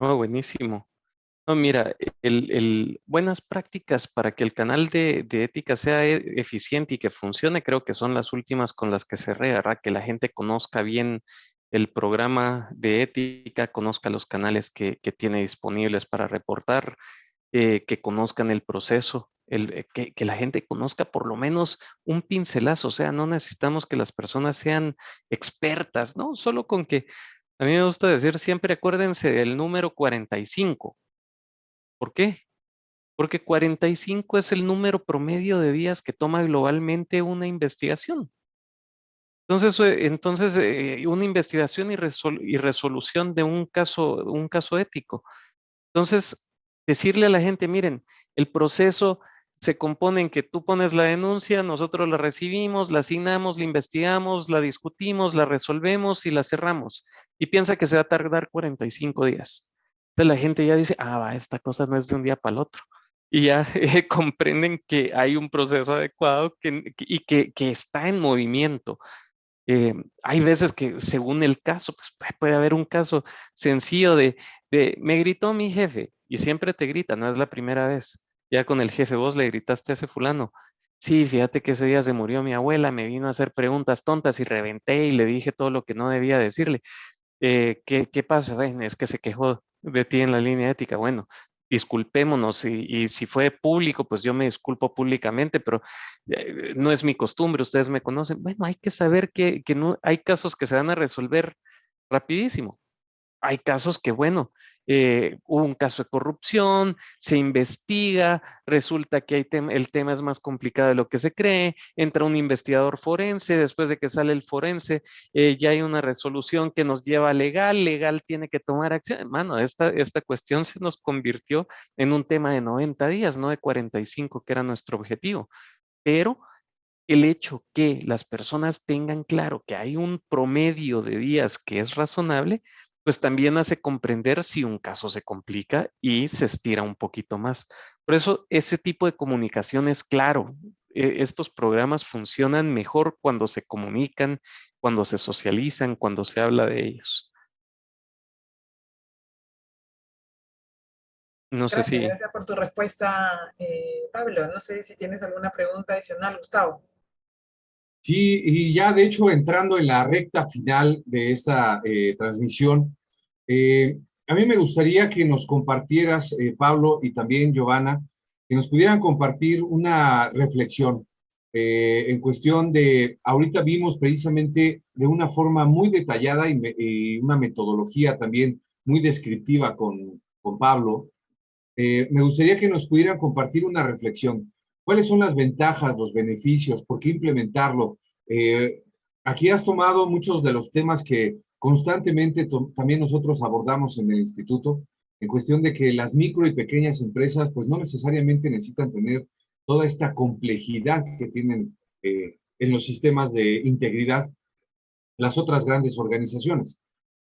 Oh, buenísimo. No, mira, buenas prácticas para que el canal de ética sea eficiente y que funcione, creo que son las últimas con las que cerré, ¿verdad? Que la gente conozca bien el programa de ética, conozca los canales que tiene disponibles para reportar, que conozcan el proceso, que la gente conozca por lo menos un pincelazo, o sea, no necesitamos que las personas sean expertas, ¿no? Solo con que, a mí me gusta decir siempre, acuérdense del número 45. ¿Por qué? Porque 45 es el número promedio de días que toma globalmente una investigación. Entonces, una investigación y resolución de un caso ético. Entonces, decirle a la gente, miren, el proceso se compone en que tú pones la denuncia, nosotros la recibimos, la asignamos, la investigamos, la discutimos, la resolvemos y la cerramos. Y piensa que se va a tardar 45 días. Entonces la gente ya dice, va, esta cosa no es de un día para el otro. Y ya comprenden que hay un proceso adecuado y que está en movimiento. Hay veces que según el caso, pues puede haber un caso sencillo de me gritó mi jefe y siempre te grita, no es la primera vez. Ya con el jefe vos le gritaste a ese fulano. Sí, fíjate que ese día se murió mi abuela, me vino a hacer preguntas tontas y reventé y le dije todo lo que no debía decirle. ¿Qué pasa? Ven, es que se quejó de ti en la línea ética. Bueno, disculpémonos y si fue público, pues yo me disculpo públicamente, pero no es mi costumbre, ustedes me conocen. Bueno, hay que saber que no, hay casos que se van a resolver rapidísimo. Hay casos que, bueno, hubo un caso de corrupción, se investiga, resulta que el tema es más complicado de lo que se cree, entra un investigador forense, después de que sale el forense, ya hay una resolución que nos lleva a legal tiene que tomar acción. Mano, esta cuestión se nos convirtió en un tema de 90 días, no de 45, que era nuestro objetivo. Pero el hecho que las personas tengan claro que hay un promedio de días que es razonable, pues también hace comprender si un caso se complica y se estira un poquito más. Por eso ese tipo de comunicación es claro. Estos programas funcionan mejor cuando se comunican, cuando se socializan, cuando se habla de ellos. No sé Gracias, si... gracias por tu respuesta, Pablo. No sé si tienes alguna pregunta adicional, Gustavo. Sí, y ya de hecho entrando en la recta final de esta transmisión, eh, a mí me gustaría que nos compartieras, Pablo y también Giovanna, que nos pudieran compartir una reflexión en cuestión de, ahorita vimos precisamente de una forma muy detallada y una metodología también muy descriptiva con Pablo. Me gustaría que nos pudieran compartir una reflexión. ¿Cuáles son las ventajas, los beneficios? ¿Por qué implementarlo? Eh, Aquí has tomado muchos de los temas que constantemente también nosotros abordamos en el instituto, en cuestión de que las micro y pequeñas empresas pues no necesariamente necesitan tener toda esta complejidad que tienen en los sistemas de integridad las otras grandes organizaciones.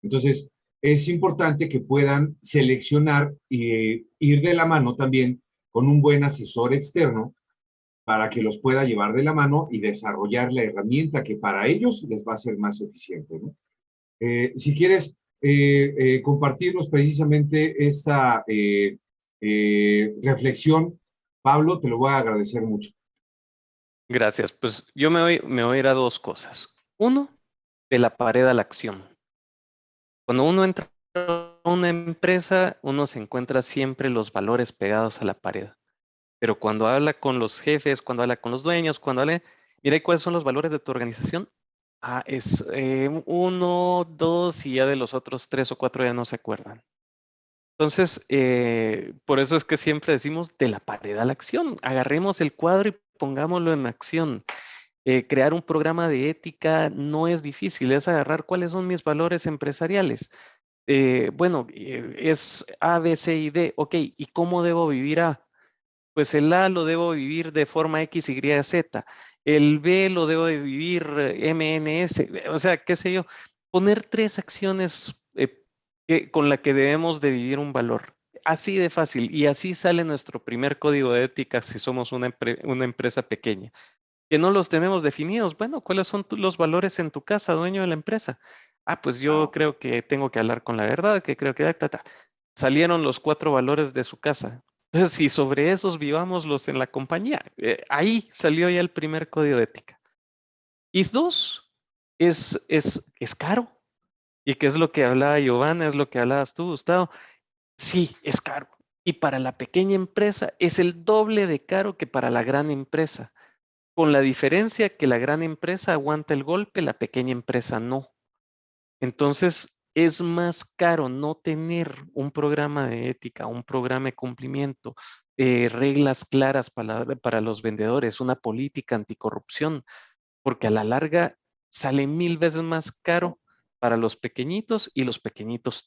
Entonces, es importante que puedan seleccionar e ir de la mano también con un buen asesor externo para que los pueda llevar de la mano y desarrollar la herramienta que para ellos les va a ser más eficiente, ¿no? Si quieres compartirnos precisamente esta reflexión, Pablo, te lo voy a agradecer mucho. Gracias. Pues yo me voy a ir a dos cosas. Uno, de la pared a la acción. Cuando uno entra a una empresa, uno se encuentra siempre los valores pegados a la pared. Pero cuando habla con los jefes, cuando habla con los dueños, mira, ¿y cuáles son los valores de tu organización? Es uno, dos, y ya de los otros tres o cuatro ya no se acuerdan. Entonces, por eso es que siempre decimos de la pared a la acción. Agarremos el cuadro y pongámoslo en acción. Crear un programa de ética no es difícil, es agarrar cuáles son mis valores empresariales. Es A, B, C y D. Ok, ¿y cómo debo vivir A? Pues el A lo debo vivir de forma X, Y, Z. El B lo debo de vivir M, N, S. O sea, qué sé yo. Poner tres acciones con la que debemos de vivir un valor. Así de fácil. Y así sale nuestro primer código de ética si somos una empresa pequeña. Que no los tenemos definidos. Bueno, ¿cuáles son los valores en tu casa, dueño de la empresa? Pues yo creo que tengo que hablar con la verdad, que creo que... salieron los 4 valores de su casa. Entonces, si sobre esos vivámoslos en la compañía, ahí salió ya el primer código de ética. Y 2, es caro. ¿Y qué es lo que hablaba Giovanna? Es lo que hablabas tú, Gustavo. Sí, es caro. Y para la pequeña empresa es el doble de caro que para la gran empresa. Con la diferencia que la gran empresa aguanta el golpe, la pequeña empresa no. Entonces, es más caro no tener un programa de ética, un programa de cumplimiento, reglas claras para los vendedores, una política anticorrupción, porque a la larga sale 1000 veces más caro para los pequeñitos y los pequeñitos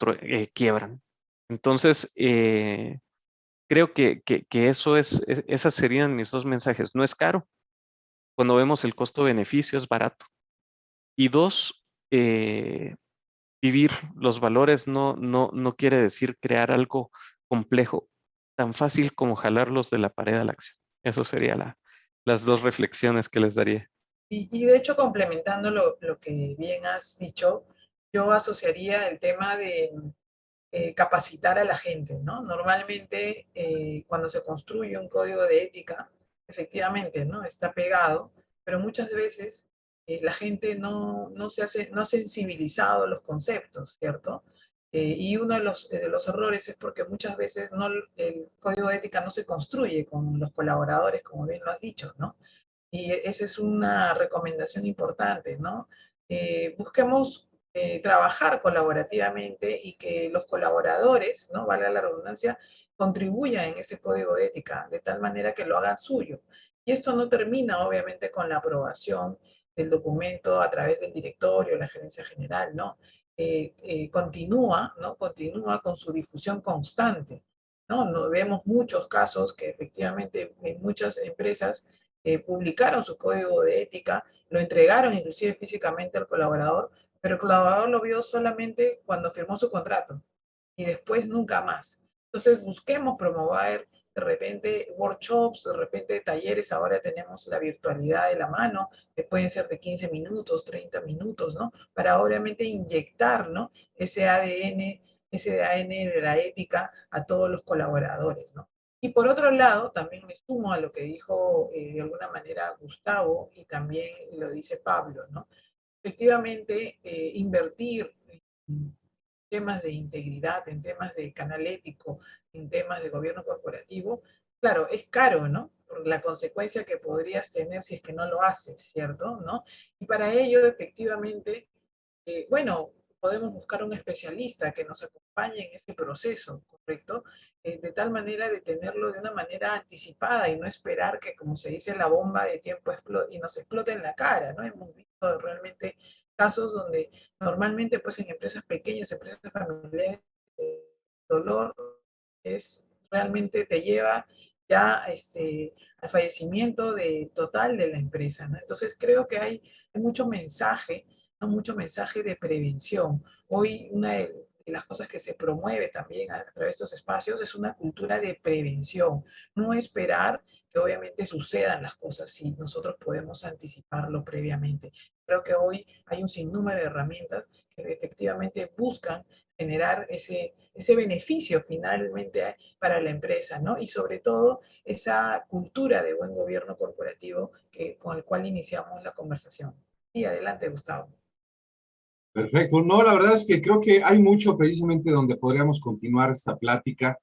quiebran. Entonces, creo que esas serían mis 2 mensajes. No es caro. Cuando vemos el costo-beneficio es barato. Y 2, vivir los valores no quiere decir crear algo complejo, tan fácil como jalarlos de la pared a la acción. Eso sería las 2 reflexiones que les daría. Y de hecho, complementando lo que bien has dicho, yo asociaría el tema de capacitar a la gente, ¿no? Normalmente, cuando se construye un código de ética, efectivamente, ¿no? Está pegado, pero muchas veces la gente no ha sensibilizado los conceptos, ¿cierto? Y uno de los errores es porque muchas veces el código de ética no se construye con los colaboradores, como bien lo has dicho, ¿no? Y esa es una recomendación importante, ¿no? Busquemos trabajar colaborativamente y que los colaboradores, ¿no? Valga la redundancia, contribuyan en ese código de ética, de tal manera que lo hagan suyo. Y esto no termina, obviamente, con la aprobación del documento a través del directorio, la gerencia general, ¿no? Continúa, ¿no? Continúa con su difusión constante, ¿no? Vemos muchos casos que efectivamente en muchas empresas publicaron su código de ética, lo entregaron inclusive físicamente al colaborador, pero el colaborador lo vio solamente cuando firmó su contrato y después nunca más. Entonces busquemos promover de repente workshops, de repente talleres, ahora tenemos la virtualidad de la mano, que pueden ser de 15 minutos, 30 minutos, ¿no? Para obviamente inyectar, ¿no? ese ADN de la ética a todos los colaboradores, ¿no? Y por otro lado, también me sumo a lo que dijo de alguna manera Gustavo y también lo dice Pablo, ¿no? Efectivamente, invertir en temas de integridad, en temas de canal ético, en temas de gobierno corporativo, claro, es caro, ¿no? Por la consecuencia que podrías tener si es que no lo haces, ¿cierto? ¿No? Y para ello, efectivamente, bueno, podemos buscar un especialista que nos acompañe en este proceso, ¿correcto? De tal manera de tenerlo de una manera anticipada y no esperar que, como se dice, la bomba de tiempo explote y nos explote en la cara, ¿no? Hemos visto realmente casos donde normalmente, pues en empresas pequeñas, empresas familiares, el dolor es realmente te lleva ya al fallecimiento total de la empresa, ¿no? Entonces creo que hay mucho mensaje, ¿no? Mucho mensaje de prevención. Hoy una de las cosas que se promueve también a través de estos espacios es una cultura de prevención, no esperar que obviamente sucedan las cosas si nosotros podemos anticiparlo previamente. Creo que hoy hay un sinnúmero de herramientas que efectivamente buscan generar ese beneficio finalmente para la empresa, ¿no? Y sobre todo esa cultura de buen gobierno corporativo con el cual iniciamos la conversación. Y adelante, Gustavo. Perfecto. No, la verdad es que creo que hay mucho precisamente donde podríamos continuar esta plática.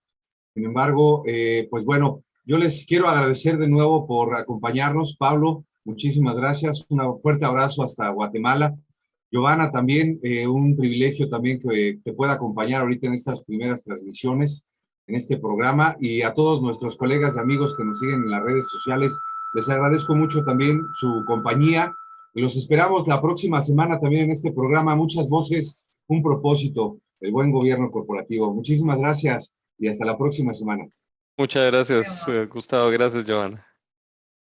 Sin embargo, pues bueno, yo les quiero agradecer de nuevo por acompañarnos. Pablo, muchísimas gracias. Un fuerte abrazo hasta Guatemala. Giovanna, también un privilegio también que te pueda acompañar ahorita en estas primeras transmisiones, en este programa. Y a todos nuestros colegas y amigos que nos siguen en las redes sociales, les agradezco mucho también su compañía. Y los esperamos la próxima semana también en este programa. Muchas voces, un propósito, el buen gobierno corporativo. Muchísimas gracias y hasta la próxima semana. Muchas gracias, Nos vemos. Gustavo. Gracias, Giovanna.